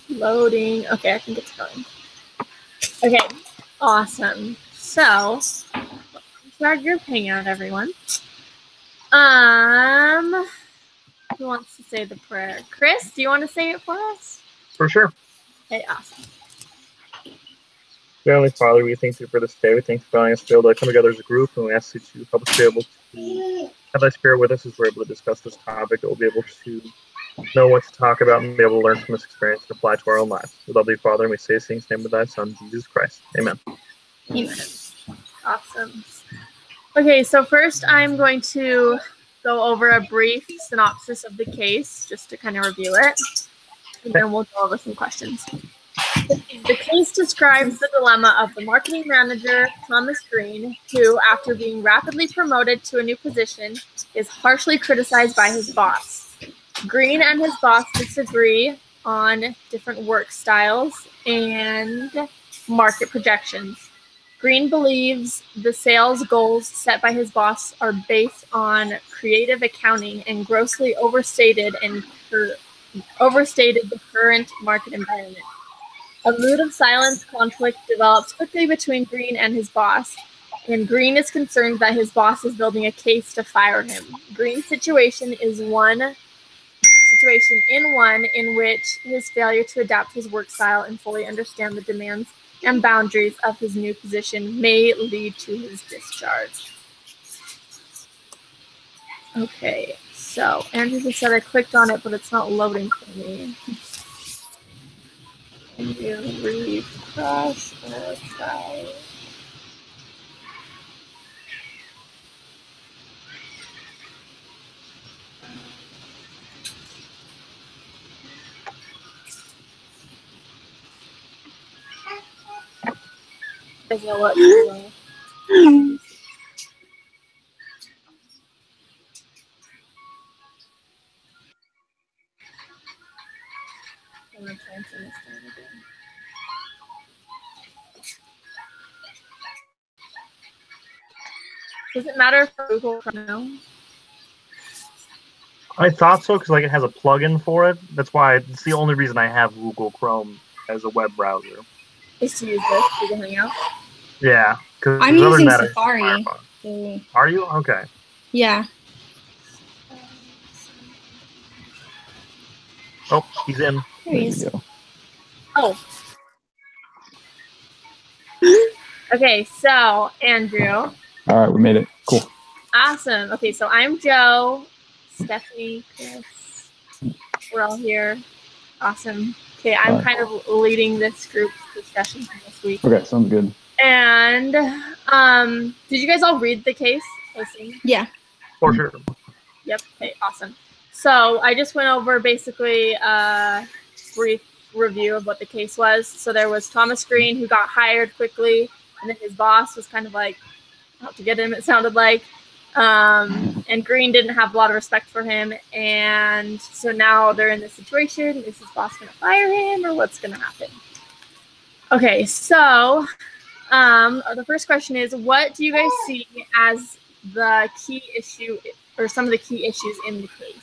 Loading. Okay, I think it's going. Okay, awesome. So, start your hangout, everyone. Who wants to say the prayer? Chris, do you want to say it for us? For sure. Okay, awesome. Heavenly Father, we thank you for this day. We thank you for allowing us to be able to come together as a group, and we ask you to help us be able to have thy spirit with us as we're able to discuss this topic. That we'll be able to know what to talk about and be able to learn from this experience and apply to our own lives. We love you, Father, and we say these things in the name of thy Son, Jesus Christ. Amen. Amen. Awesome. Okay, so first I'm going to go over a brief synopsis of the case, just to kind of review it, and then we'll go over some questions. The case describes the dilemma of the marketing manager, Thomas Green, who, after being rapidly promoted to a new position, is harshly criticized by his boss. Green and his boss disagree on different work styles and market projections. Green believes the sales goals set by his boss are based on creative accounting and grossly overstated the current market environment. A mood of silence conflict develops quickly between Green and his boss, and Green is concerned that his boss is building a case to fire him. Green's situation in which his failure to adapt his work style and fully understand the demands and boundaries of his new position may lead to his discharge. Okay, so Andrew just said I clicked on it, but it's not loading for me. Can you refresh the site? Doesn't know what to do. I'm gonna try and turn this down again. Does it matter for Google Chrome now? I thought so because it has a plugin for it. That's why it's the only reason I have Google Chrome as a web browser. Is to use this to Hangout? Yeah, because I'm using Safari. Are you? Okay. Yeah. Oh, he's in. There he is. Oh. Okay, so Andrew. All right, we made it. Cool. Awesome. Okay, so I'm Joe, Stephanie, Chris. We're all here. Awesome. Okay, I'm kind of leading this group discussion for this week. Okay, sounds good. And did you guys all read the case? Yeah. For sure. Yep. Okay, awesome. So I just went over basically a brief review of what the case was. So there was Thomas Green, who got hired quickly, and then his boss was kind of like out to get him, it sounded like. And Green didn't have a lot of respect for him. And so now they're in this situation. Is his boss going to fire him, or what's going to happen? Okay, so the first question is, what do you guys see as the key issue or some of the key issues in the case?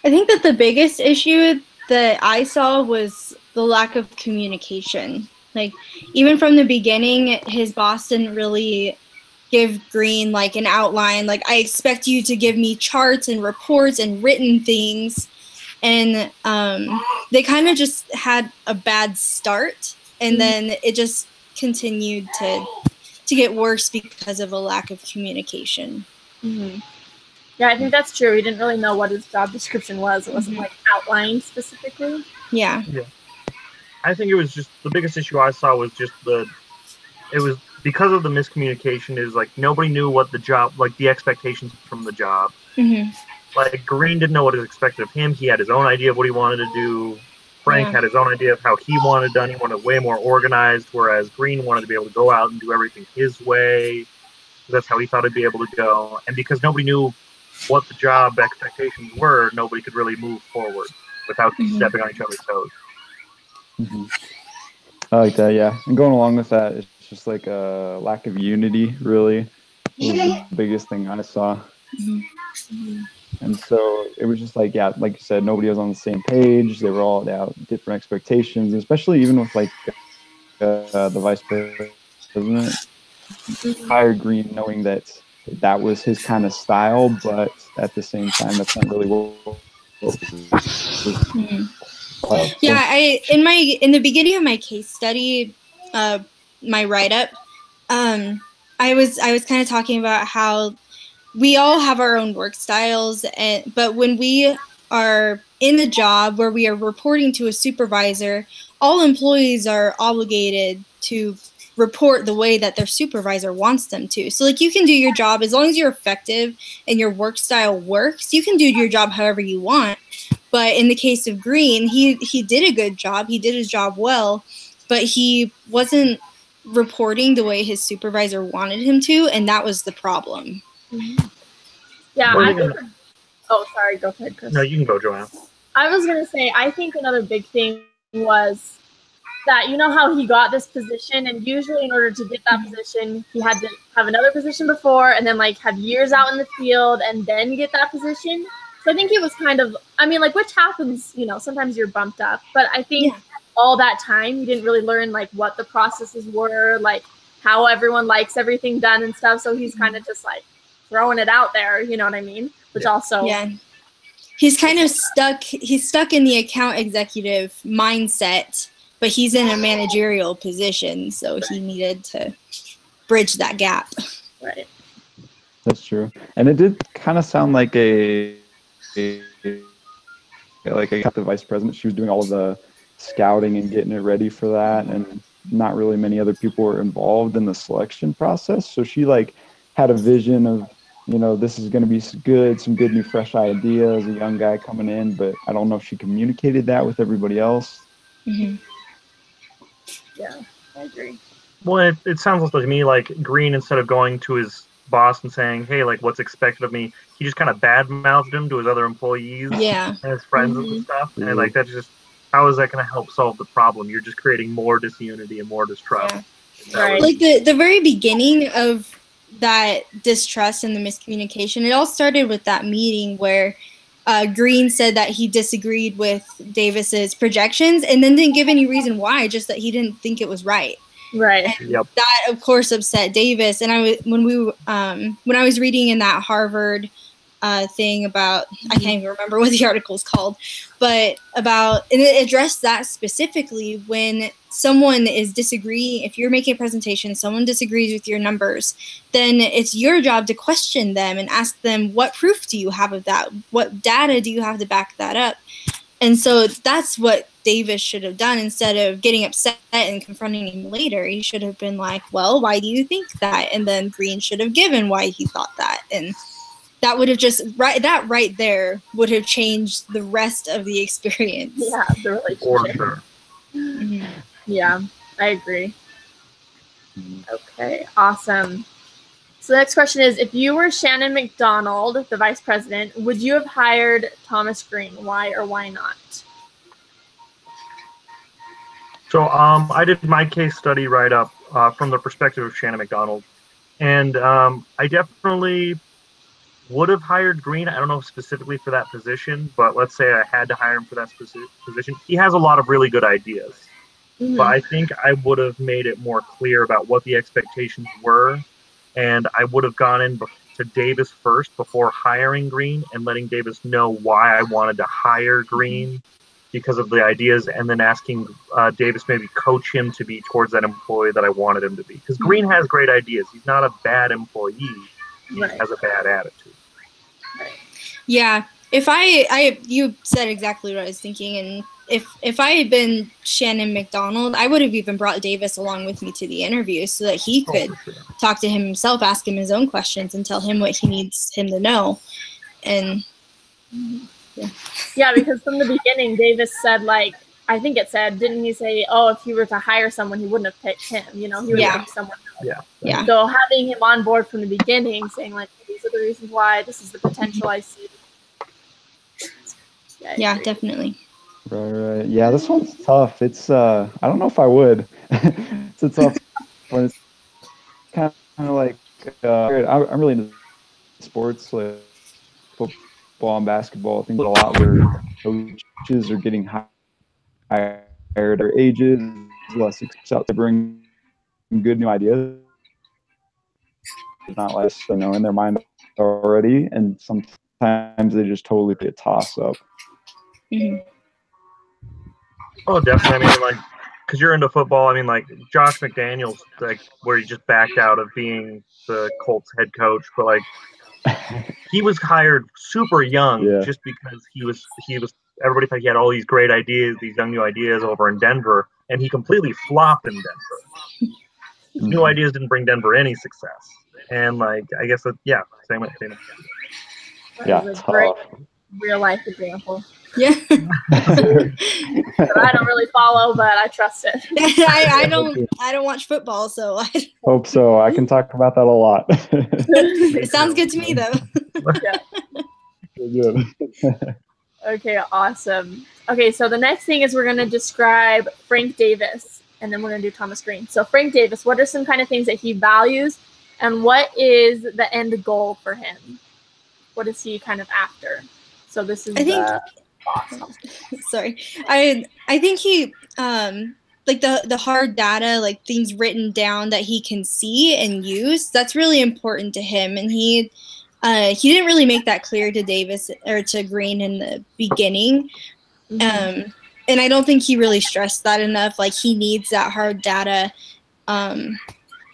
I think that the biggest issue that I saw was the lack of communication. Even from the beginning, his boss didn't really give Green an outline. I expect you to give me charts and reports and written things. And they kind of just had a bad start, and then it just continued to get worse because of a lack of communication. Mm-hmm. Yeah, I think that's true. He didn't really know what his job description was. It wasn't outlined specifically. Yeah. Yeah. I think it was just the biggest issue I saw was just it was because of the miscommunication is nobody knew what the job, the expectations from the job. Mm-hmm. Green didn't know what was expected of him. He had his own idea of what he wanted to do. Frank had his own idea of how he wanted it done. He wanted it way more organized, whereas Green wanted to be able to go out and do everything his way. That's how he thought he'd be able to go. And because nobody knew what the job expectations were, nobody could really move forward without stepping on each other's toes. Mm-hmm. I like that, yeah. And going along with that, it's just a lack of unity, really. Was the biggest thing I saw. Mm-hmm. And so it was just like, yeah, like you said, nobody was on the same page. They were all different expectations, especially even with like the vice president hired Green, knowing that that was his kind of style, but at the same time, that's not really what Yeah, in the beginning of my case study, my write up, I was kind of talking about how we all have our own work styles, but when we are in a job where we are reporting to a supervisor, all employees are obligated to report the way that their supervisor wants them to. So like you can do your job as long as you're effective and your work style works, you can do your job however you want. But in the case of Green, he did a good job. He did his job well, but he wasn't reporting the way his supervisor wanted him to, and that was the problem. Yeah, Well, I think. Oh, sorry. Go ahead, Chris. No, you can go, Joanna. I was gonna say, I think another big thing was that you know how he got this position, and usually in order to get that position, he had to have another position before, and then like have years out in the field, and then get that position. So I think it was kind of, I mean, like which happens, you know, sometimes you're bumped up, but I think all that time you didn't really learn like what the processes were, like how everyone likes everything done and stuff. So he's kind of just like throwing it out there, you know what I mean? Which also he's kind of stuck in the account executive mindset, but he's in a managerial position, so he needed to bridge that gap. Right. That's true. And it did kind of sound like the vice president. She was doing all of the scouting and getting it ready for that, and not really many other people were involved in the selection process. So she like had a vision of, you know, this is going to be good, some good new fresh ideas, a young guy coming in, but I don't know if she communicated that with everybody else. Mm-hmm. Yeah, I agree. Well, it sounds to me like Green, instead of going to his boss and saying, hey, like what's expected of me, he just kind of bad-mouthed him to his other employees and his friends and stuff. And like that's just, how is that going to help solve the problem? You're just creating more disunity and more distrust. Right. Like the very beginning of that distrust and the miscommunication, it all started with that meeting where Green said that he disagreed with Davis's projections and then didn't give any reason why, just that he didn't think it was right. Right. And that of course upset Davis. And when I was reading in that Harvard thing about, I can't even remember what the article is called, but and it addressed that specifically. When someone is disagreeing, if you're making a presentation, someone disagrees with your numbers, then it's your job to question them and ask them, what proof do you have of that? What data do you have to back that up? And so that's what Davis should have done. Instead of getting upset and confronting him later, he should have been like, well, why do you think that? And then Green should have given why he thought that. And that would have just, right there would have changed the rest of the experience. Yeah, the relationship. For sure. Mm-hmm. Yeah, I agree. Okay, awesome. So the next question is, if you were Shannon McDonald, the vice president, would you have hired Thomas Green? Why or why not? So I did my case study write-up from the perspective of Shannon McDonald. And I definitely would have hired Green. I don't know specifically for that position, but let's say I had to hire him for that specific position. He has a lot of really good ideas. Mm-hmm. But I think I would have made it more clear about what the expectations were. And I would have gone in to Davis first before hiring Green and letting Davis know why I wanted to hire Green because of the ideas, and then asking Davis maybe coach him to be towards that employee that I wanted him to be. Because Green has great ideas. He's not a bad employee. He has a bad attitude. Yeah. You said exactly what I was thinking, and if I had been Shannon McDonald, I would have even brought Davis along with me to the interview so that he could talk to him himself, ask him his own questions, and tell him what he needs him to know. And yeah, because from the beginning, Davis said, like, I think it said, didn't he say, oh, if he were to hire someone, he wouldn't have picked him, you know, he would have picked someone else. Yeah. So having him on board from the beginning, saying, like, these are the reasons why, this is the potential I see. Yeah, definitely. Right. Yeah, this one's tough. It's I don't know if I would. It's a tough one. It's kind of like I'm really into sports, like football and basketball. I think a lot where coaches are getting hired at their ages, less out to bring good new ideas, not less, in their mind already, and sometimes they just totally play a toss up. Mm-hmm. Oh, definitely. I mean, like, because you're into football. I mean, like Josh McDaniels, like where he just backed out of being the Colts head coach, but like he was hired super young just because he was. Everybody thought he had all these great ideas, these young new ideas over in Denver, and he completely flopped in Denver. His new ideas didn't bring Denver any success, and like I guess that same way. That is a great real life example. Yeah. That I don't really follow, but I trust it. I don't watch football, so I hope so. I can talk about that a lot. It sounds good to me, though. Yeah. Okay, awesome. Okay, so the next thing is we're going to describe Frank Davis, and then we're going to do Thomas Green. So Frank Davis, what are some kind of things that he values, and what is the end goal for him? What is he kind of after? So this is sorry. I think he like the hard data, like things written down that he can see and use, that's really important to him. And he didn't really make that clear to Davis or to Green in the beginning. And I don't think he really stressed that enough. Like he needs that hard data.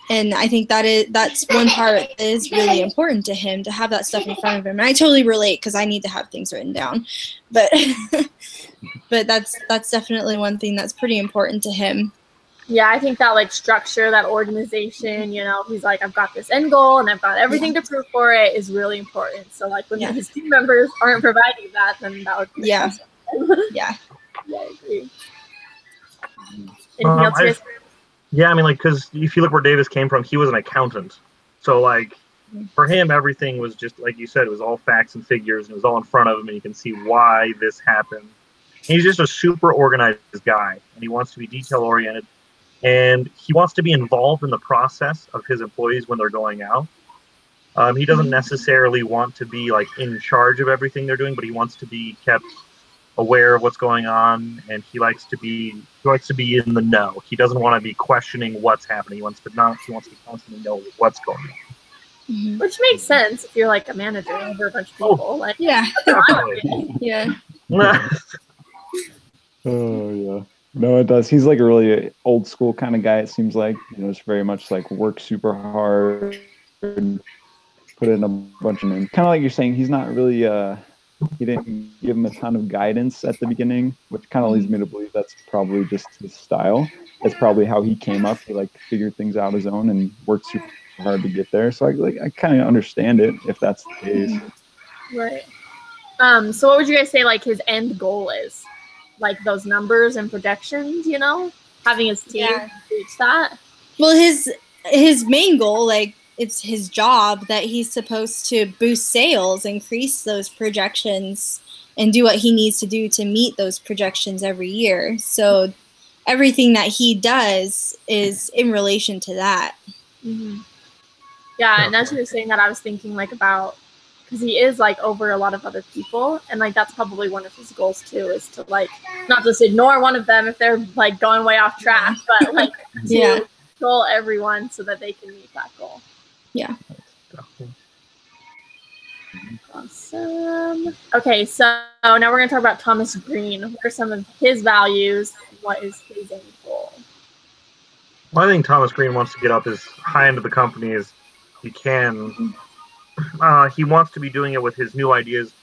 And I think that's one part that is really important to him, to have that stuff in front of him. And I totally relate because I need to have things written down. But but that's definitely one thing that's pretty important to him. Yeah, I think that like structure, that organization, he's like, I've got this end goal and I've got everything to prove for it is really important. So like when his team members aren't providing that, then that would be yeah. Yeah, I agree. Anything else, guys? Yeah, I mean, like, because if you look where Davis came from, he was an accountant. So, like, for him, everything was just, like you said, it was all facts and figures, and it was all in front of him, and you can see why this happened. And he's just a super organized guy, and he wants to be detail-oriented, and he wants to be involved in the process of his employees when they're going out. He doesn't necessarily want to be, like, in charge of everything they're doing, but he wants to be kept aware of what's going on, and he likes to be in the know. He doesn't want to be questioning what's happening. He wants to constantly know what's going on. Which makes sense if you're like a manager over a bunch of people. Like, yeah. Yeah. Oh yeah. No, it does. He's like a really old school kind of guy. It seems like, it's very much like work super hard, put in a bunch of kind of like you're saying. He's not really he didn't give him a ton of guidance at the beginning, which kind of leads me to believe that's probably just his style. That's probably how he came up. He figured things out his own and worked super hard to get there. So I kind of understand it if that's the case. Right. So what would you guys say like his end goal is? Like those numbers and projections, having his team reach that? Well, his main goal, like, it's his job that he's supposed to boost sales, increase those projections, and do what he needs to do to meet those projections every year. So everything that he does is in relation to that. Mm-hmm. Yeah, and as you were saying that, I was thinking like about, because he is like over a lot of other people, and like that's probably one of his goals too, is to like not just ignore one of them if they're like going way off track, but like to control everyone so that they can meet that goal. Yeah. Awesome. Okay, so now we're going to talk about Thomas Green. What are some of his values? What is his end goal? Well, I think Thomas Green wants to get up as high into the company as he can. He wants to be doing it with his new ideas.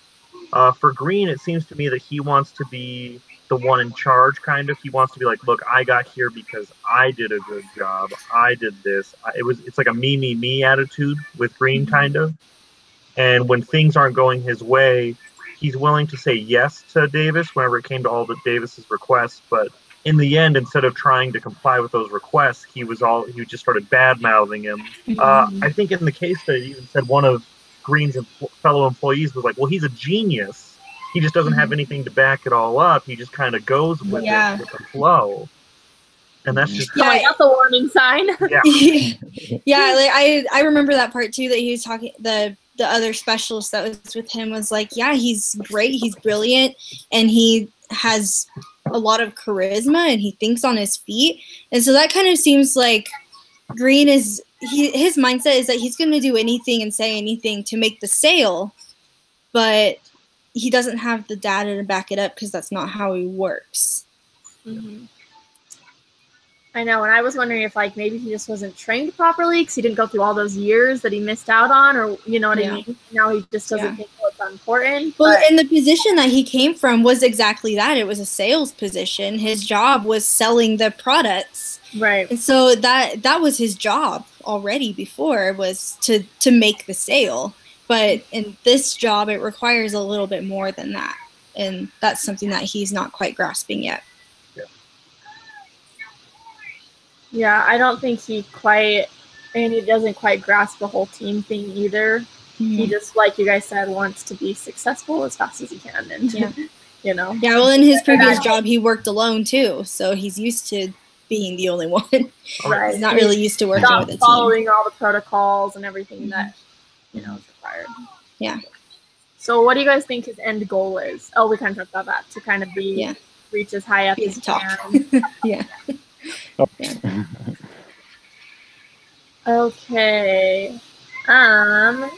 For Green, it seems to me that he wants to be the one in charge, kind of. He wants to be like, look, I got here because I did a good job. I did this. It's like a me attitude with Green, kind of. And when things aren't going his way, he's willing to say yes to Davis whenever it came to all the Davis's requests. But in the end, instead of trying to comply with those requests, he just started bad-mouthing him. I think in the case that he even said one of Green's fellow employees was like, well, he's a genius. He just doesn't have anything to back it all up. He just kind of goes with it, with the flow. And that's just... Yeah, that's a warning sign. Yeah. Yeah, like I remember that part too, that he was talking, the the other specialist that was with him was like, yeah, he's great, he's brilliant, and he has a lot of charisma, and he thinks on his feet. And so that kind of seems like Green is, his mindset is that he's going to do anything and say anything to make the sale, but he doesn't have the data to back it up because that's not how he works. Mm-hmm. I know, and I was wondering if like maybe he just wasn't trained properly because he didn't go through all those years that he missed out on, or you know what I mean? Now he just doesn't think it's important. Well, and the position that he came from was exactly that. It was a sales position. His job was selling the products. Right. And so that was his job already before, was to make the sale. But in this job, it requires a little bit more than that. And that's something that he's not quite grasping yet. Yeah, I don't think he doesn't quite grasp the whole team thing either. Mm-hmm. He just, like you guys said, wants to be successful as fast as he can. And, you know. Yeah, well, in his previous job, he worked alone too. So he's used to being the only one. Right. He's not really used to working with a team. Following all the protocols and everything that, you know, is required. Yeah. So what do you guys think his end goal is? Oh, we kind of talked about that. To kind of reach as high up as he can. Yeah. Okay. The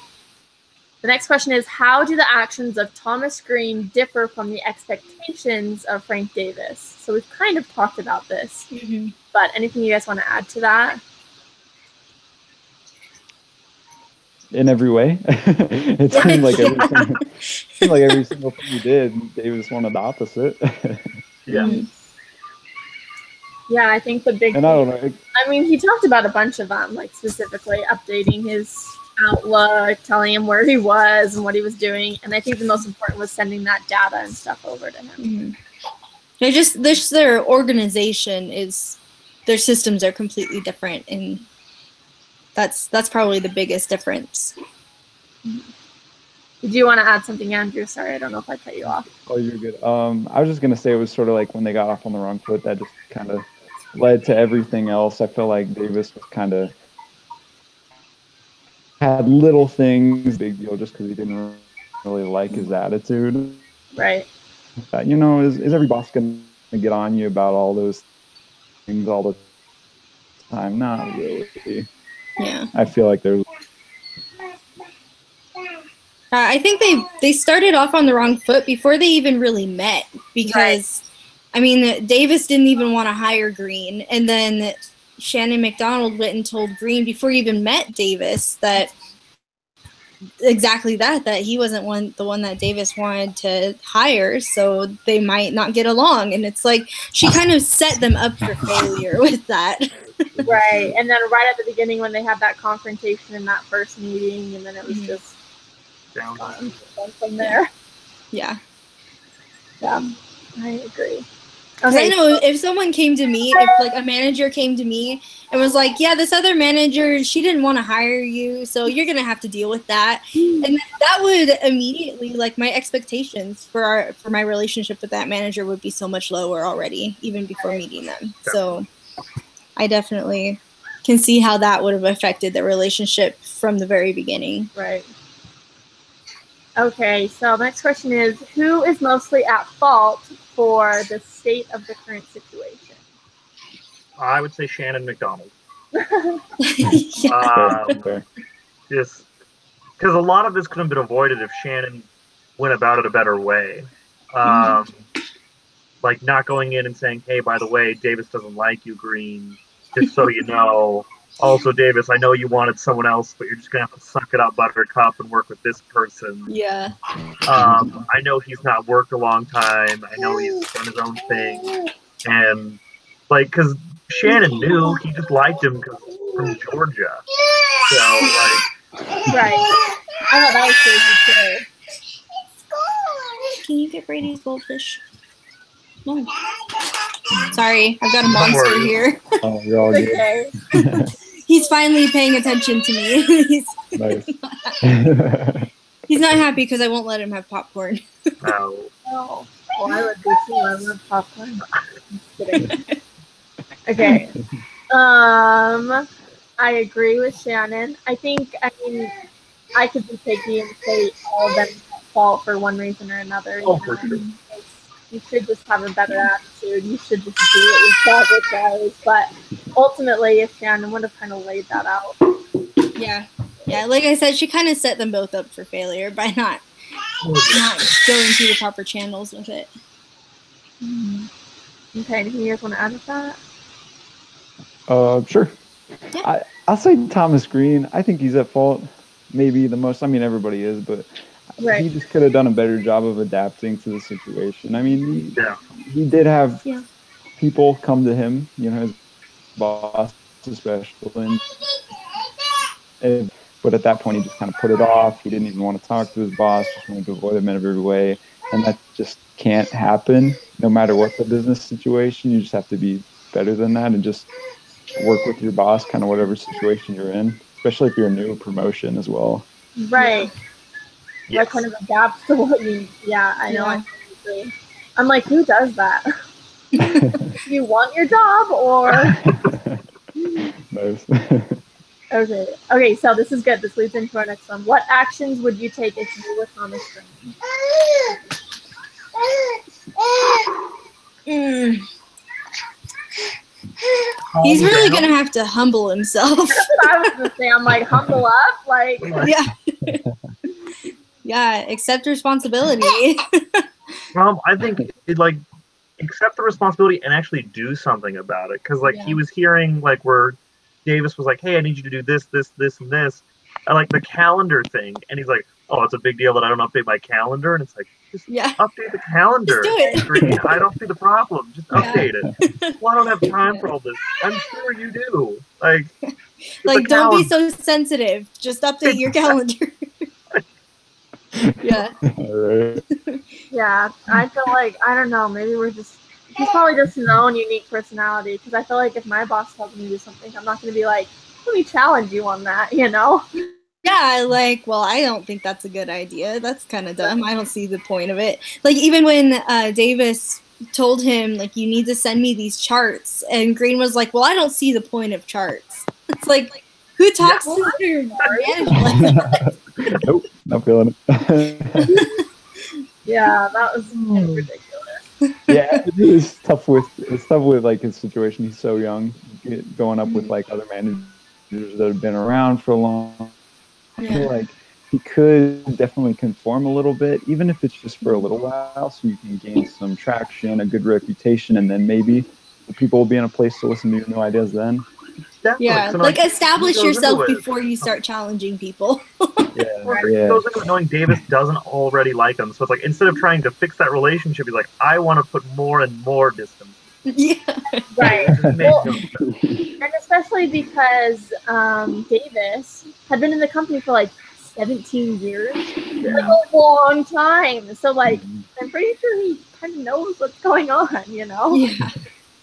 next question is, how do the actions of Thomas Green differ from the expectations of Frank Davis? So we've kind of talked about this, but anything you guys want to add to that? In every way. It seemed like every single thing he did, Davis wanted the opposite. Yeah. Yeah, I think the big and I don't know. I mean, he talked about a bunch of them, like specifically updating his outlook, telling him where he was and what he was doing. And I think the most important was sending that data and stuff over to him. They just their organization is, their systems are completely different, and that's probably the biggest difference. Did you want to add something, Andrew? Sorry, I don't know if I cut you off. Oh, you're good. I was just gonna say it was sort of like when they got off on the wrong foot, that just kind of led to everything else. I feel like Davis was kind of had little things, big deal, just because he didn't really like his attitude. Right. You know, is every boss gonna get on you about all those things all the time? Not really. Yeah. I feel like there's. I think they started off on the wrong foot before they even really met, because, I mean, Davis didn't even want to hire Green, and then Shannon McDonald went and told Green before he even met Davis that exactly that he wasn't the one that Davis wanted to hire, so they might not get along. And it's like she kind of set them up for failure with that. Right. And then right at the beginning when they had that confrontation in that first meeting, and then it was just down from there. Yeah. Yeah, I agree. Okay, I know if someone came to me, if like a manager came to me and was like, yeah, this other manager, she didn't want to hire you, so you're going to have to deal with that. And that would immediately, like, my expectations for my relationship with that manager would be so much lower already, even before meeting them. So I definitely can see how that would have affected the relationship from the very beginning. Right. Okay, so next question is, who is mostly at fault for the state of the current situation? I would say Shannon McDonald. Just because a lot of this could have been avoided if Shannon went about it a better way. Like not going in and saying, hey, by the way, Davis doesn't like you, Green, just so you know. Also, Davis, I know you wanted someone else, but you're just going to have to suck it up, Buttercup, and work with this person. Yeah. I know he's not worked a long time. I know he's done his own thing. And, like, because Shannon knew, he just liked him from Georgia. So, like... Right. I thought that was crazy, too. Can you get Brady's goldfish? No. Sorry, I've got a monster here. Oh, you're all good. Okay. He's finally paying attention to me. Nice. He's not happy because I won't let him have popcorn. No. Oh, well, I would do too. I love popcorn. Okay. I agree with Shannon. I mean, I could be picky and say all of them at fault for one reason or another. Oh, for sure. You should just have a better attitude. You should just do what your father says. But ultimately, if Shannon would have kind of laid that out. Yeah. Yeah, like I said, she kind of set them both up for failure by not going through the proper channels with it. Okay, anything you guys want to add with that? Sure. Yeah. I'll say Thomas Green. I think he's at fault maybe the most. I mean, everybody is, but Right. he just could have done a better job of adapting to the situation. I mean, he did have people come to him, you know, his boss especially. But at that point, he just kind of put it off. He didn't even want to talk to his boss, just wanted to avoid him in every way. And that just can't happen no matter what the business situation. You just have to be better than that and just work with your boss, kind of whatever situation you're in, especially if you're a new promotion as well. Right. Yes. Like kind of adapt to what you. Yeah, I know. I agree. I'm like, who does that? You want your job or? Nice. Okay, so this is good. This leads into our next one. What actions would you take if you were Thomas Green? He's really going to have to humble himself. That's what I was going to say. I'm like, humble up? Like, Yeah. Yeah, accept responsibility. I think like accept the responsibility and actually do something about it. Because he was hearing like where Davis was like, "Hey, I need you to do this, this, this, and this." I like the calendar thing, and he's like, "Oh, it's a big deal that I don't update my calendar." And it's like, just update the calendar. Just do it. Green. I don't see the problem. Just update it. Well, I don't have time for all this. I'm sure you do. Like don't be so sensitive. Just update your calendar. Yeah. All right. yeah, I feel like, I don't know, maybe he's probably just his own unique personality, because I feel like if my boss tells me to do something, I'm not going to be like, let me challenge you on that, you know? Yeah, like, well, I don't think that's a good idea. That's kind of dumb. I don't see the point of it. Like, even when Davis told him, like, you need to send me these charts, and Green was like, well, I don't see the point of charts. It's like, who talks to their manager like that? Nope, not feeling it. Yeah, that was kind of ridiculous. Yeah, it's tough with like his situation. He's so young, going up with like other managers that have been around for a long. I feel like he could definitely conform a little bit, even if it's just for a little while, so you can gain some traction, a good reputation, and then maybe the people will be in a place to listen to your new ideas then. Definitely. Yeah, So, like establish yourself into it. before you start challenging people. Yeah, He goes into it knowing Davis doesn't already like him. So it's like, instead of trying to fix that relationship, he's like, I want to put more and more distance. Yeah. Right. It makes Well, no sense. and especially because Davis had been in the company for like 17 years. Like a long time. So like, I'm pretty sure he kind of knows what's going on, you know? Yeah.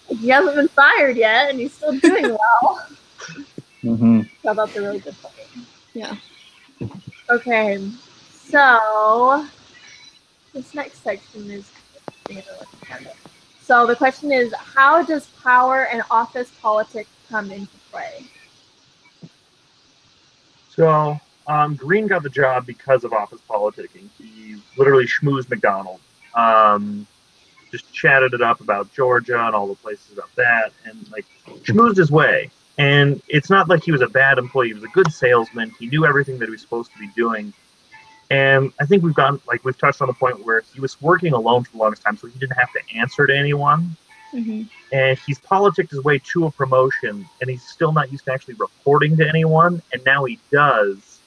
He hasn't been fired yet, and he's still doing well. Mm-hmm. So that's a really good point. Yeah. Okay, so this next section is. So the question is, how does power and office politics come into play? So Green got the job because of office politicking. He literally schmoozed McDonald. Just chatted it up about Georgia and all the places about that, and like schmoozed his way. And it's not like he was a bad employee. He was a good salesman. He knew everything that he was supposed to be doing. And I think we've touched on the point where he was working alone for the longest time, so he didn't have to answer to anyone. Mm-hmm. And he's politicked his way to a promotion, and he's still not used to actually reporting to anyone, and now he does.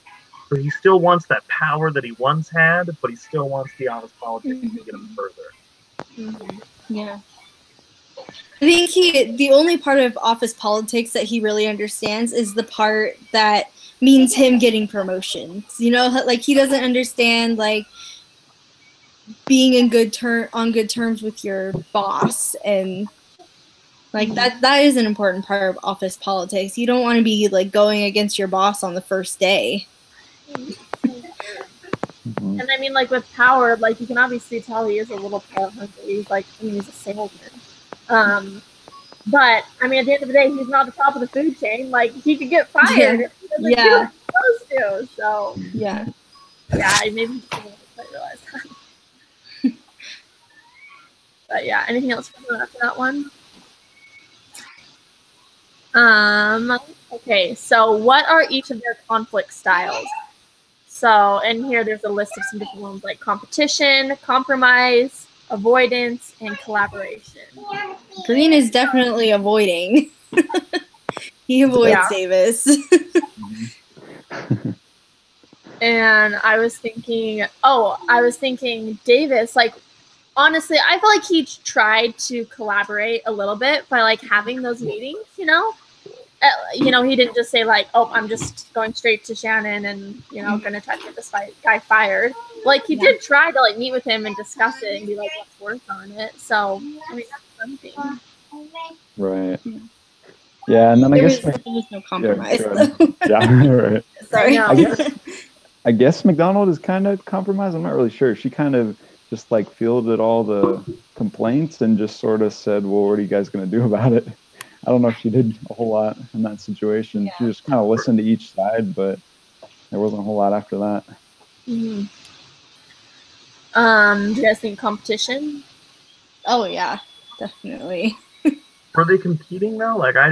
So he still wants that power that he once had, but he still wants the office politics to get him further. Mm-hmm. Yeah. I think the only part of office politics that he really understands is the part that means him getting promotions. You know, like he doesn't understand like being on good terms with your boss, and like that is an important part of office politics. You don't want to be like going against your boss on the first day. Mm-hmm. And I mean, like with power, like you can obviously tell he is a little power hungry. He's like, he's a salesman. But I mean, at the end of the day, he's not the top of the food chain. Like he could get fired. If he doesn't do supposed to. So Yeah. yeah, I maybe didn't quite realize that. But yeah, anything else after that one? Okay, so what are each of their conflict styles? So in here, there's a list of some different ones like competition, compromise, avoidance, and collaboration. Green is definitely avoiding. He avoids Yeah. Davis. And I was thinking Davis, like, honestly, I feel like he tried to collaborate a little bit by like having those meetings, you know? He didn't just say like, "Oh, I'm just going straight to Shannon and gonna try to get this guy fired." Like he did try to like meet with him and discuss it and be like, "Let's work on it." So I mean, that's something. Right. Yeah, and then I There guess was no compromise. yeah, right. Sorry. I guess McDonald is kind of compromised. I'm not really sure. She kind of just like fielded all the complaints and just sort of said, "Well, what are you guys going to do about it?" I don't know if she did a whole lot in that situation. Yeah. She just kind of listened to each side, but there wasn't a whole lot after that. Mm-hmm. Do you guys think competition? Oh yeah, definitely. Were they competing though? Like I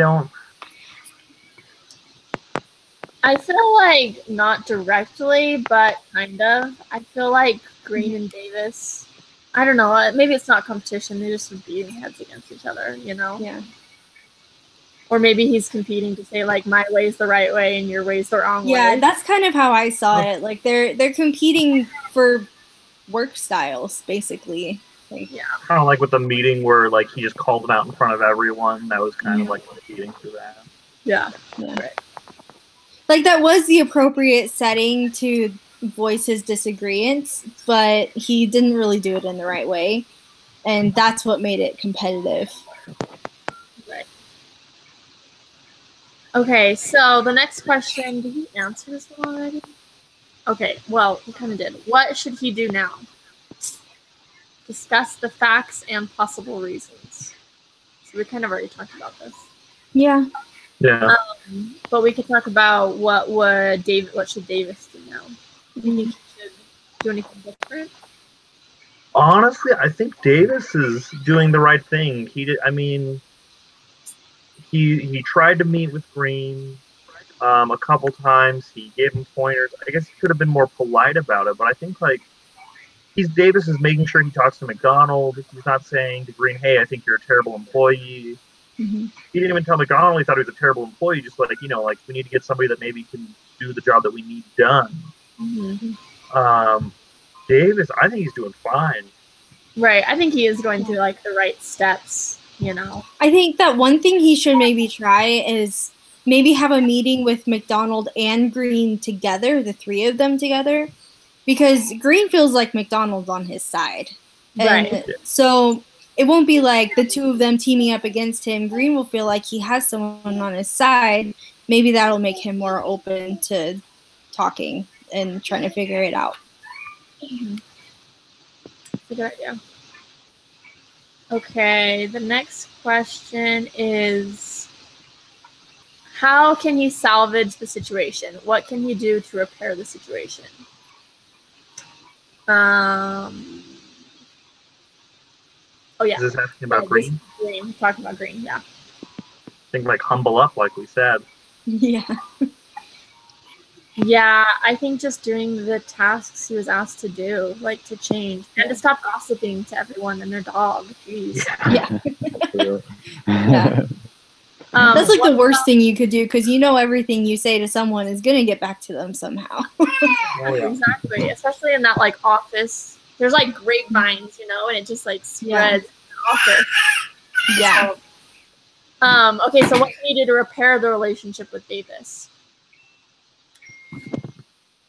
feel like not directly, but kinda. I feel like Green and Davis. I don't know. Maybe it's not competition. They just would be heads against each other, Yeah. Or maybe he's competing to say like my way's the right way and your way's the wrong way. Yeah, that's kind of how I saw it. Like they're competing for work styles, basically. Like, Yeah. kind of like with the meeting where like he just called them out in front of everyone. That was kind of like competing for that. Yeah. Right. Like that was the appropriate setting to voice his disagreements, but he didn't really do it in the right way, and that's what made it competitive. Right. Okay, so the next question, did he answer this one already? Okay, well, he kind of did. What should he do now? Discuss the facts and possible reasons. So we kind of already talked about this. Yeah. Yeah. But we could talk about what should Davis do now? Do you think he should do anything different? Honestly, I think Davis is doing the right thing. He did. I mean, he tried to meet with Green a couple times. He gave him pointers. I guess he could have been more polite about it, but I think like Davis is making sure he talks to McDonald. He's not saying to Green, "Hey, I think you're a terrible employee." Mm-hmm. He didn't even tell McDonald he thought he was a terrible employee. Just like we need to get somebody that maybe can do the job that we need done. Mm-hmm. Davis, I think he's doing fine. Right. I think he is going through like the right steps, I think that one thing he should maybe try is maybe have a meeting with McDonald and Green together, the three of them together, because Green feels like McDonald's on his side. And right. So it won't be like the two of them teaming up against him. Green will feel like he has someone on his side. Maybe that'll make him more open to talking and trying to figure it out. Mm-hmm. That's a good idea. Okay, the next question is, how can he salvage the situation? What can he do to repair the situation? Oh yeah. Is this asking about Green? Green. Talking about Green, yeah. I think like humble up, like we said. Yeah. Yeah, I think just doing the tasks he was asked to do, like to change, and to stop gossiping to everyone and their dog. Jeez. Yeah. Yeah. That's like the worst thing you could do, because everything you say to someone is gonna get back to them somehow. Oh, yeah. Exactly, especially in that like office. There's like grapevines, and it just like spreads in the office. Yeah. So, okay, so what can you do to repair the relationship with Davis?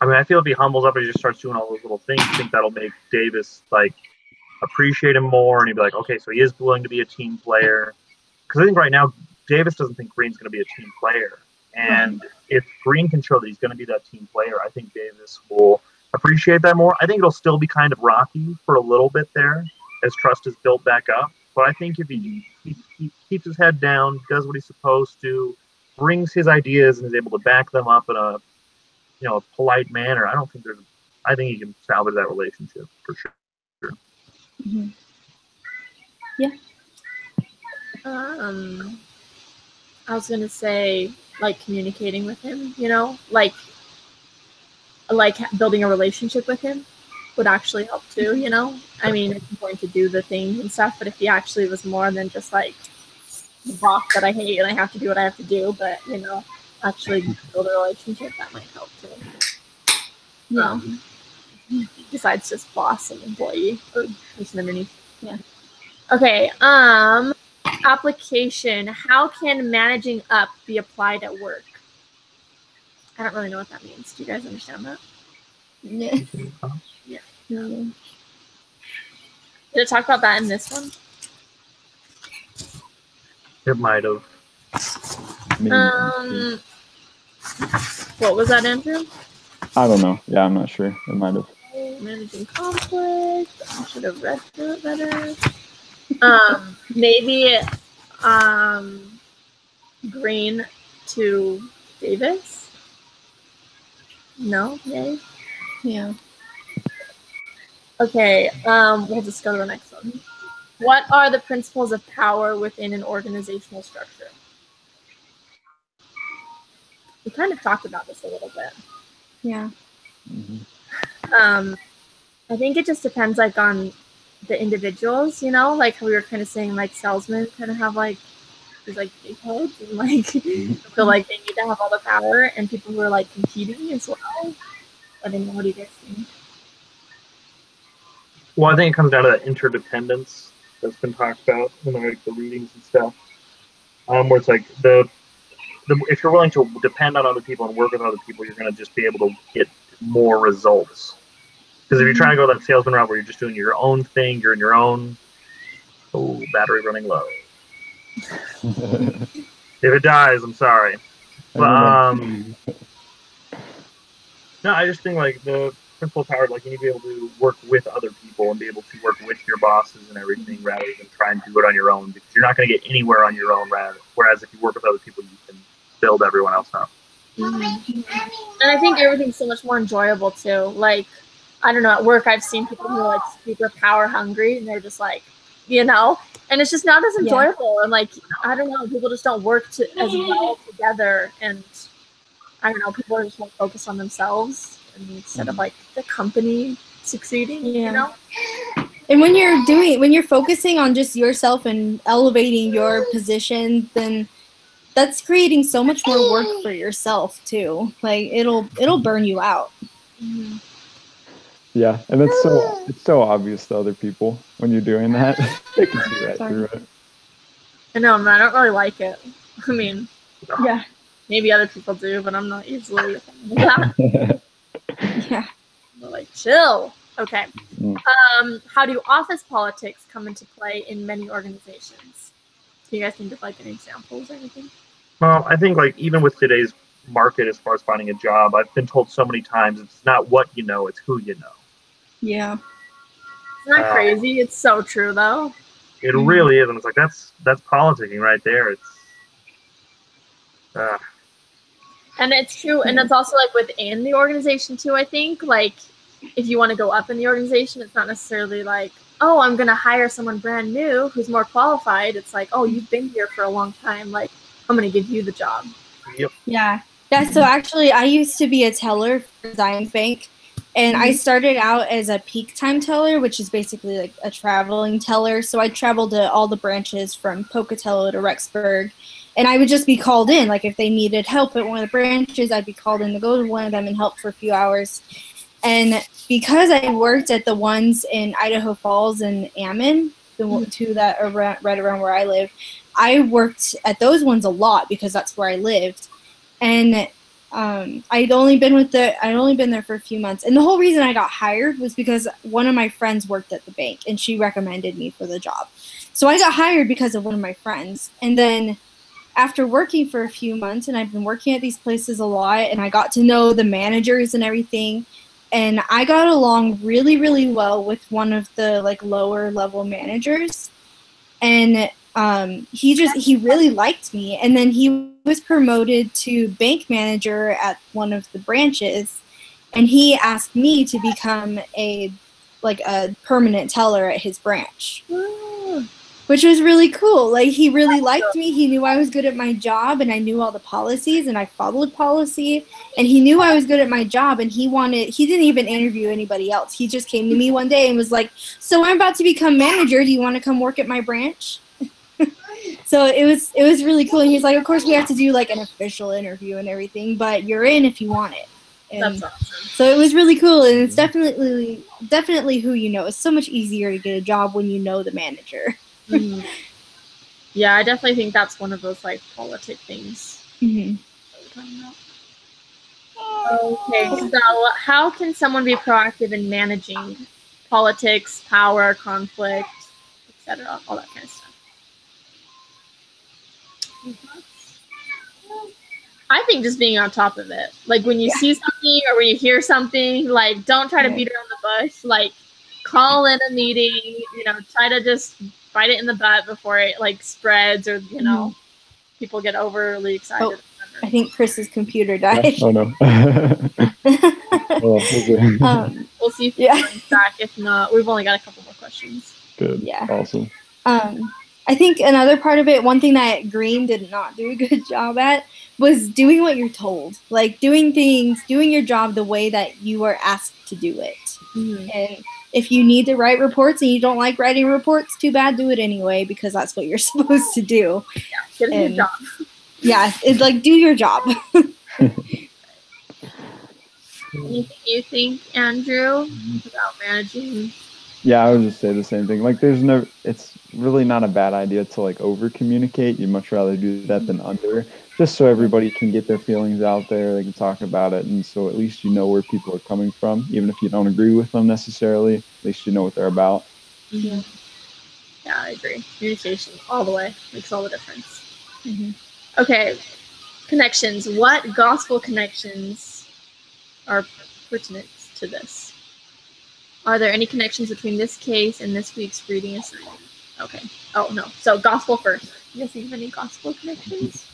I mean, I feel if he humbles up and he just starts doing all those little things, I think that'll make Davis like appreciate him more, and he'd be like, okay, so he is willing to be a team player. Because I think right now Davis doesn't think Green's going to be a team player, and if Green can show that he's going to be that team player, I think Davis will appreciate that more. I think it'll still be kind of rocky for a little bit there as trust is built back up, but I think if he keeps his head down, does what he's supposed to, brings his ideas, and is able to back them up in a a polite manner, I think you can salvage that relationship for sure. Mm-hmm. Yeah. I was gonna say, like, communicating with him, like building a relationship with him would actually help too, I mean, it's important to do the things and stuff, but if he actually was more than just like the boss that I hate and I have to do what I have to do, but actually build a relationship, that might help too. Yeah. Besides just boss and employee or person underneath. Yeah. Okay. Application. How can managing up be applied at work? I don't really know what that means. Do you guys understand that? Yeah. Yeah. Mm-hmm. Did it talk about that in this one? It might have. What was that, Andrew? I don't know. Yeah, I'm not sure. It might have. Managing conflict. I should have read through it better. Maybe Green to Davis. No, yay. Yeah. Okay, we'll just go to the next one. What are the principles of power within an organizational structure? We kind of talked about this a little bit. Yeah. Mm-hmm. I think it just depends, like, on the individuals, like how we were kind of saying, like, salesmen kind of have, like, these, like, big heads and, like, feel like they need to have all the power, and people who are, like, competing as well. I don't know, what do you guys think? Well, I think it comes down to that interdependence that's been talked about in the readings and stuff. Where it's like if you're willing to depend on other people and work with other people, you're going to just be able to get more results. Because if you're trying to go that salesman route where you're just doing your own thing, you're in your own battery running low. If it dies, I'm sorry. But no, I just think like the principle of power, like you need to be able to work with other people and be able to work with your bosses and everything rather than try and do it on your own, because you're not going to get anywhere on your own. Whereas if you work with other people, you can build everyone else up. Mm-hmm. And I think everything's so much more enjoyable too. Like, I don't know, at work I've seen people who are like super power hungry and they're just like, and it's just not as enjoyable. Yeah. And like, I don't know, people just don't work as well together, and I don't know, people are just more focused on themselves instead of like the company succeeding, And when you're focusing on just yourself and elevating your position, then that's creating so much more work for yourself too. Like it'll burn you out. Mm-hmm. Yeah, and it's so obvious to other people when you're doing that. They can see right through it. I know, man. I don't really like it. I mean, yeah, maybe other people do, but I'm not usually a fan of that. Yeah, I'm like, chill. Okay. How do office politics come into play in many organizations? Do you guys think of like any examples or anything? Well, I think like even with today's market, as far as finding a job, I've been told so many times it's not what you know, it's who you know. Yeah. Isn't that crazy? It's so true though. It really is, and it's like that's politicking right there. It's and it's true, and it's also like within the organization too. I think like if you want to go up in the organization, it's not necessarily like, oh, I'm gonna hire someone brand new who's more qualified. It's like, oh, you've been here for a long time, like I'm gonna give you the job. Yep. Yeah. So actually I used to be a teller for Zions Bank, and I started out as a peak time teller, which is basically like a traveling teller. So I traveled to all the branches from Pocatello to Rexburg, and I would just be called in. Like if they needed help at one of the branches, I'd be called in to go to one of them and help for a few hours. And because I worked at the ones in Idaho Falls and Ammon, the two that are right around where I live, I worked at those ones a lot because that's where I lived. And I'd only been there for a few months. And the whole reason I got hired was because one of my friends worked at the bank and she recommended me for the job. So I got hired because of one of my friends. And then after working for a few months, and I've been working at these places a lot, and I got to know the managers and everything, and I got along really, really well with one of the like lower level managers. And he really liked me, and then he was promoted to bank manager at one of the branches, and he asked me to become a permanent teller at his branch, which was really cool. Like, he really liked me. He knew I was good at my job, and I knew all the policies, and I followed policy, and he knew I was good at my job, and he didn't even interview anybody else. He just came to me one day and was like, so I'm about to become manager. Do you want to come work at my branch? So it was really cool. And he's like, of course we have to do like an official interview and everything, but you're in if you want it. And That's awesome. so it was really cool, and it's definitely who you know. It's so much easier to get a job when you know the manager. Mhm. Yeah, I definitely think that's one of those like politic things. Mm-hmm. Okay, so how can someone be proactive in managing politics, power, conflict, etc., all that kind of stuff? I think just being on top of it. Like, when you see something or when you hear something, like, don't try to beat around the bush. Like, call in a meeting, try to just bite it in the butt before it like spreads or, people get overly excited. Oh, I think Chris's computer died. Oh no. We'll see if he's back. If not, we've only got a couple more questions. Good. Yeah. Awesome. I think another part of it, one thing that Green did not do a good job at, was doing what you're told. Like, doing your job the way that you are asked to do it. Mm-hmm. And if you need to write reports and you don't like writing reports, too bad, do it anyway, because that's what you're supposed to do. Yeah, get a good job. Yeah, it's like, do your job. Anything you think, Andrew, about managing? Yeah, I would just say the same thing. Like, it's really not a bad idea to like over communicate. You'd much rather do that than under, just so everybody can get their feelings out there. They can talk about it. And so at least you know where people are coming from. Even if you don't agree with them necessarily, at least you know what they're about. Mm-hmm. Yeah, I agree. Communication all the way makes all the difference. Mm-hmm. Okay, connections. What gospel connections are pertinent to this? Are there any connections between this case and this week's reading assignment? Okay. Oh, no. So gospel first. You guys have any gospel connections?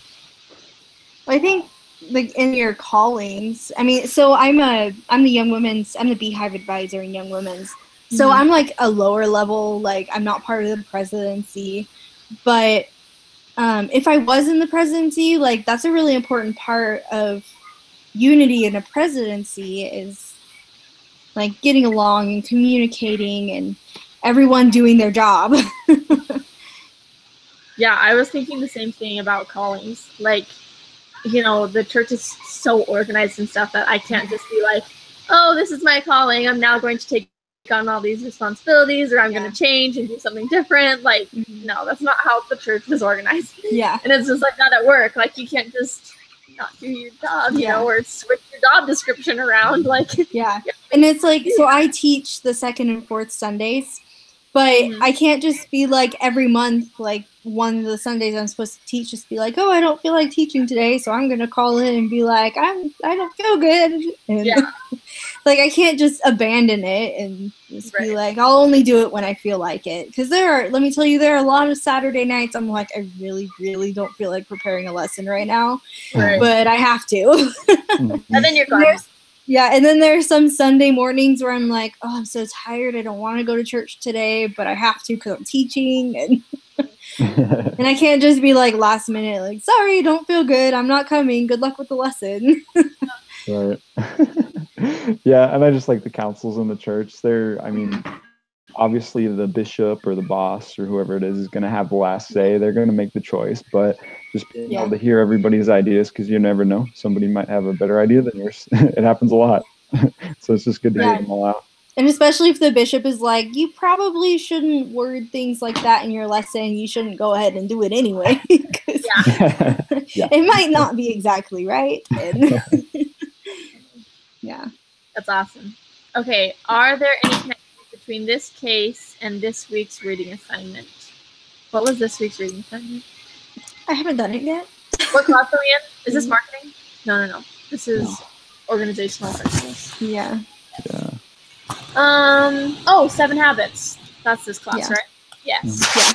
I think, like, in your callings, I mean, so I'm the Beehive advisor in Young Women's. So I'm like a lower level, like, I'm not part of the presidency. But if I was in the presidency, like, that's a really important part of unity in a presidency, is like getting along and communicating and everyone doing their job. Yeah, I was thinking the same thing about callings. Like, the church is so organized and stuff that I can't just be like, oh, this is my calling, I'm now going to take on all these responsibilities, or I'm going to change and do something different. Like, no, that's not how the church is organized. Yeah. And it's just like that at work. Like, you can't just not do your job, or switch your job description around. Like, yeah. And it's like, so I teach the second and fourth Sundays, but I can't just be like every month, like one of the Sundays I'm supposed to teach, just be like, oh, I don't feel like teaching today, so I'm gonna call in and be like, I don't feel good. And like, I can't just abandon it and just be like, I'll only do it when I feel like it. Because let me tell you, there are a lot of Saturday nights I'm like, I really, really don't feel like preparing a lesson right now, but I have to. And then you're gone. Yeah, and then there's some Sunday mornings where I'm like, oh, I'm so tired, I don't want to go to church today, but I have to because I'm teaching, and and I can't just be like last minute, like, sorry, don't feel good, I'm not coming, good luck with the lesson. Right. Yeah, and I just like the councils in the church. Obviously the bishop or the boss or whoever it is going to have the last say. They're going to make the choice, but just being able to hear everybody's ideas, because you never know, somebody might have a better idea than yours. It happens a lot. So it's just good to hear them all out. And especially if the bishop is like, you probably shouldn't word things like that in your lesson, you shouldn't go ahead and do it anyway, because it might not be exactly right. And yeah, that's awesome. Okay, are there any connections between this case and this week's reading assignment? What was this week's reading assignment? I haven't done it yet. What class are we in? Is this marketing? No. This is organizational principles. Yeah. Oh, 7 Habits. That's this class, right? Yes. Yeah.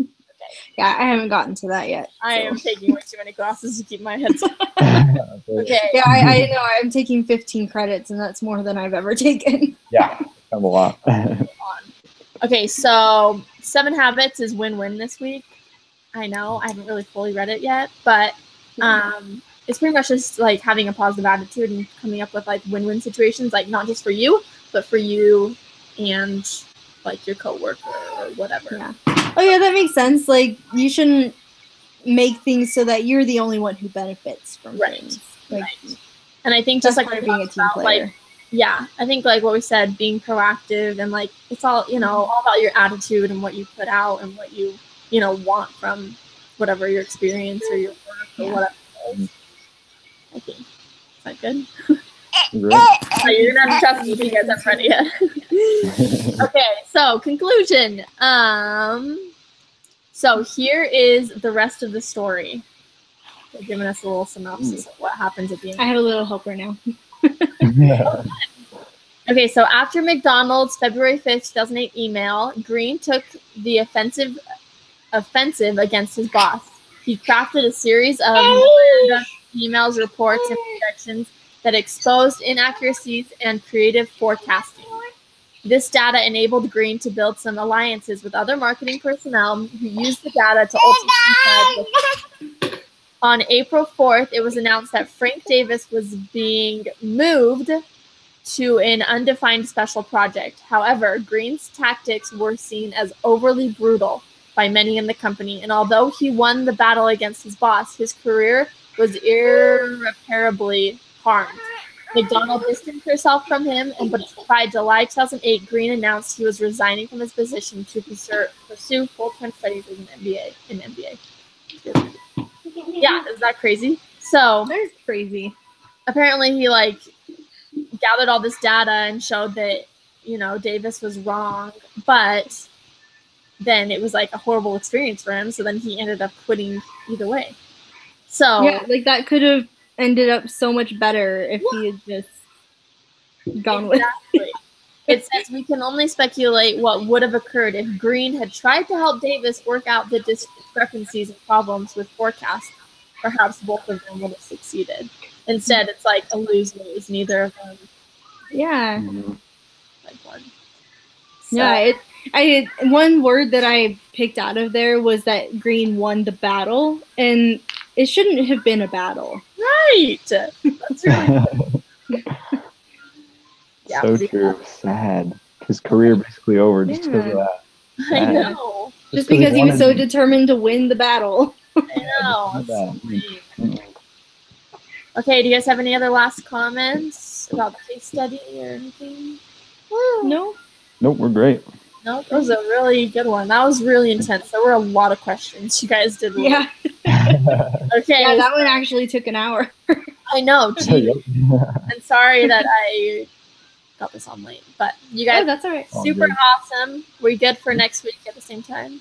Okay. Yeah, I haven't gotten to that yet. I so. am taking way too many classes to keep my head. Okay. Yeah, I know. I'm taking 15 credits, and that's more than I've ever taken. Yeah, kind of a lot. Okay, so 7 Habits is win-win this week. I know I haven't really fully read it yet, but it's pretty much just like having a positive attitude and coming up with like win-win situations, like not just for you, but for you and like your coworker or whatever. Yeah. Oh yeah, that makes sense. Like you shouldn't make things so that you're the only one who benefits from things. Like, Right. And I think just that's like part of being a team about, player. like, yeah, I think like what we said, being proactive and like it's all, you know, all about your attitude and what you put out and what you know, want from whatever your experience or your work or whatever it is. I think. Is that good? Great. Oh, you're gonna have to trust me if you guys haven't read it yet. Okay, so conclusion. So here is the rest of the story. They're giving us a little synopsis of what happens at the end. I have a little helper now. Okay, so after McDonald's February 5th, 2008 email, Green took the offensive against his boss. He crafted a series of emails, reports, and projections that exposed inaccuracies and creative forecasting. This data enabled Green to build some alliances with other marketing personnel who used the data to ultimately On April 4th, it was announced that Frank Davis was being moved to an undefined special project. However, Green's tactics were seen as overly brutal by many in the company, and although he won the battle against his boss, his career was irreparably harmed. McDonald distanced herself from him, and by July 2008, Green announced he was resigning from his position to pursue full-time studies as an MBA. Yeah, is that crazy? So That's crazy. apparently he like gathered all this data and showed that, you know, Davis was wrong, but then it was like a horrible experience for him. So then he ended up quitting either way. So Yeah, like that could have ended up so much better if he had just gone with. exactly. It says we can only speculate what would have occurred if Green had tried to help Davis work out the discrepancies and problems with forecasts. Perhaps both of them would have succeeded. Instead, it's like a lose-lose. Neither of them Yeah. like won. So, Yeah, one word that I picked out of there was that Green won the battle, and it shouldn't have been a battle. right. That's right. Yeah, So true. Sad. His career basically over just because of that. I know. Just because he was so determined to win the battle. I know. It's so lame. Okay, do you guys have any other last comments about the case study or anything? No? Nope, we're great. No, that was a really good one. That was really intense. There were a lot of questions. You guys did really Yeah. Okay. Yeah, that one actually took an hour. I know. Gee, Yep. I'm sorry that I got this on late, but you Oh, guys that's all right. All super good. awesome. We good for next week at the same time?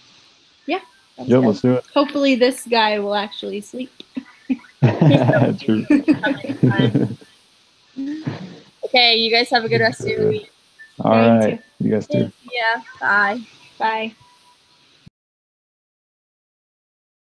Yeah. Sounds Yep, good. let's do Hopefully this guy will actually sleep. it. True. Okay, you guys have a good rest of your week. All Yeah, you right. You guys too. Yeah. Bye. Bye.